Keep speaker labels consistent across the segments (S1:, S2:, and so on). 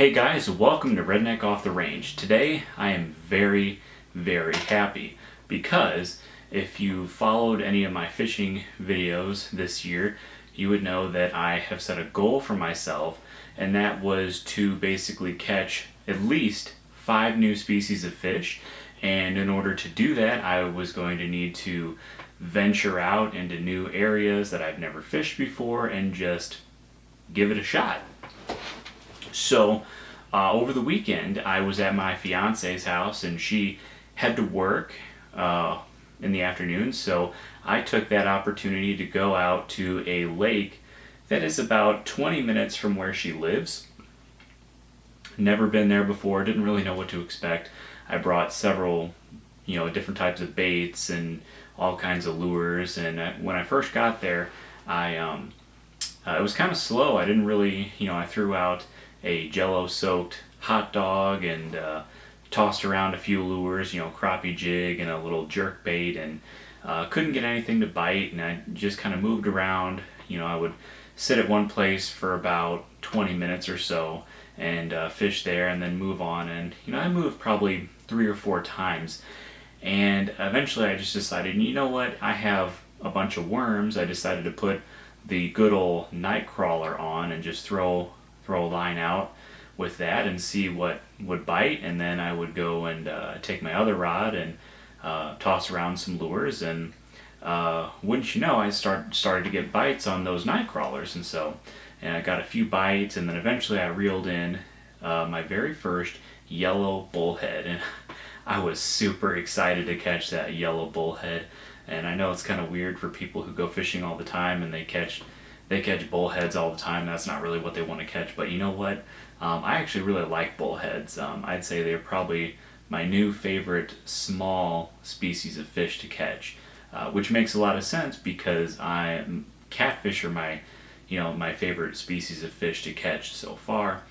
S1: Hey guys, welcome to Redneck Off the Range. Today I am very happy because if you followed any of my fishing videos this year, you would know that I have set a goal for myself, and that was to basically catch at least 5 new species of fish. And in order to do that, I was going to need to venture out into new areas that I've never fished before and just give it a shot. So, over the weekend, I was at my fiance's house and she had to work in the afternoon, so I took that opportunity to go out to a lake that is about 20 minutes from where she lives. Never been there before, didn't really know what to expect. I brought several, different types of baits and all kinds of lures, and when I first got there, it was kind of slow. I didn't really, I threw out a Jello-soaked hot dog and tossed around a few lures, crappie jig and a little jerk bait, and couldn't get anything to bite, and I just kind of moved around. I would sit at one place for about 20 minutes or so and fish there and then move on, and I moved probably 3 or 4 times, and eventually I just decided, what, I have a bunch of worms. I decided to put the good old night crawler on and just throw a line out with that and see what would bite, and then I would go and take my other rod and toss around some lures, and wouldn't you know, I started to get bites on those night crawlers, and I got a few bites, and then eventually I reeled in my very first yellow bullhead, and I was super excited to catch that yellow bullhead. And I know it's kind of weird for people who go fishing all the time and they catch bullheads all the time. That's not really what they want to catch, but you know what? I actually really like bullheads. I'd say they're probably my new favorite small species of fish to catch, which makes a lot of sense because catfish are my favorite species of fish to catch so far.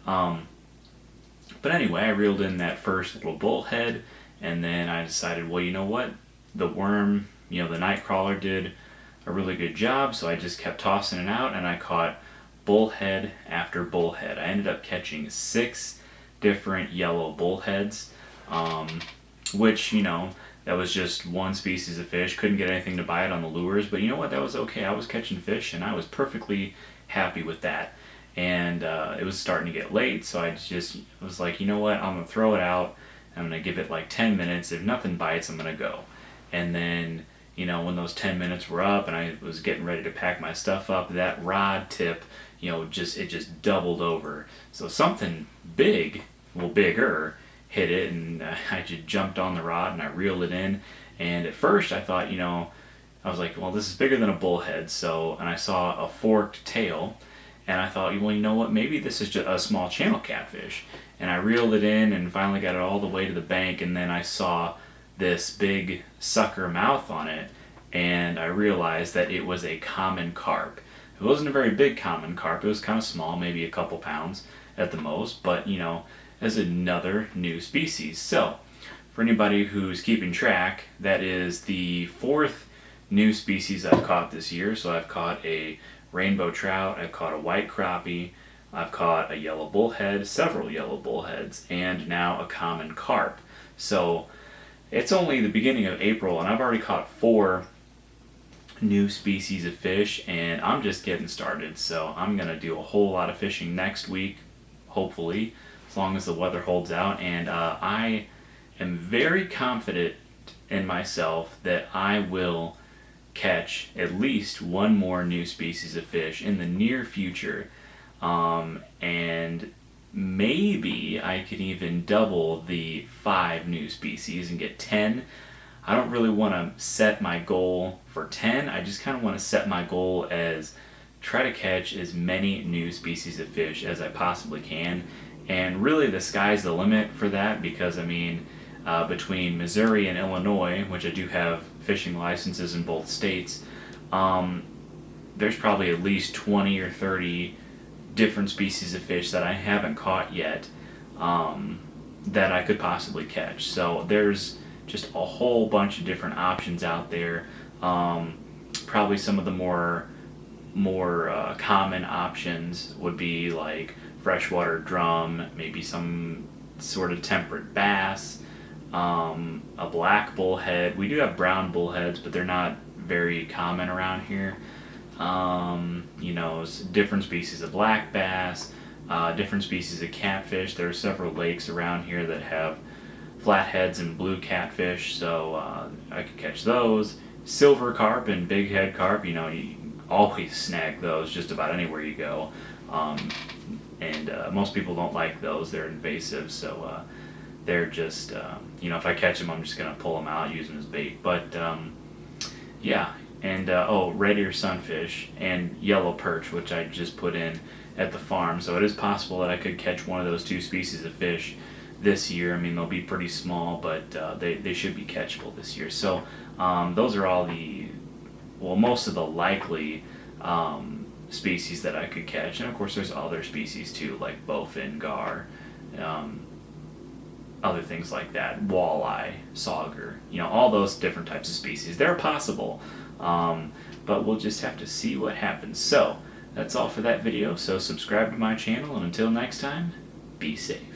S1: But anyway, I reeled in that first little bullhead, and then I decided, well, you know what? The worm, the night crawler did a really good job, so I just kept tossing it out, and I caught bullhead after bullhead. I ended up catching 6 different yellow bullheads, which, that was just one species of fish. Couldn't get anything to bite on the lures, but you know what? That was okay. I was catching fish, and I was perfectly happy with that. And it was starting to get late, so I was like, you know what? I'm going to throw it out. I'm going to give it like 10 minutes. If nothing bites, I'm going to go. And then, when those 10 minutes were up and I was getting ready to pack my stuff up, that rod tip, it just doubled over. So something bigger, hit it, and I just jumped on the rod and I reeled it in. And at first I thought, I was like, well, this is bigger than a bullhead. And I saw a forked tail, and I thought, well, you know what, maybe this is just a small channel catfish. And I reeled it in and finally got it all the way to the bank, and then I saw this big sucker mouth on it, and I realized that it was a common carp. It wasn't a very big common carp. It was kind of small, maybe a couple pounds at the most, but as another new species. So for anybody who's keeping track, that is the 4th new species I've caught this year. So I've caught a rainbow trout, I've caught a white crappie, I've caught a yellow bullhead, several yellow bullheads, and now a common carp. So it's only the beginning of April, and I've already caught 4 new species of fish, and I'm just getting started. So I'm going to do a whole lot of fishing next week, hopefully, as long as the weather holds out. And I am very confident in myself that I will catch at least 1 more new species of fish in the near future. And maybe I could even double the 5 new species and get 10. I don't really want to set my goal for 10. I just kind of want to set my goal as try to catch as many new species of fish as I possibly can. And really the sky's the limit for that, because between Missouri and Illinois, which I do have fishing licenses in both states, there's probably at least 20 or 30 different species of fish that I haven't caught yet, that I could possibly catch. So there's just a whole bunch of different options out there. Probably some of the more common options would be like freshwater drum, maybe some sort of temperate bass, a black bullhead. We do have brown bullheads, but they're not very common around here. You know, different species of black bass, different species of catfish. There are several lakes around here that have flatheads and blue catfish, so I could catch those. Silver carp and big head carp, you know, you always snag those just about anywhere you go. And most people don't like those, they're invasive, so they're just, you know, if I catch them, I'm just going to pull them out, use them as bait. But yeah, and oh, red ear sunfish and yellow perch, which I just put in at the farm. So it is possible that I could catch one of those two species of fish this year. I mean, they'll be pretty small, but they should be catchable this year. So those are all the, well, most of the likely species that I could catch. And of course there's other species too, like bowfin, gar, other things like that, walleye, sauger, you know, all those different types of species. They're possible, but we'll just have to see what happens. So that's all for that video. So subscribe to my channel, and until next time, be safe.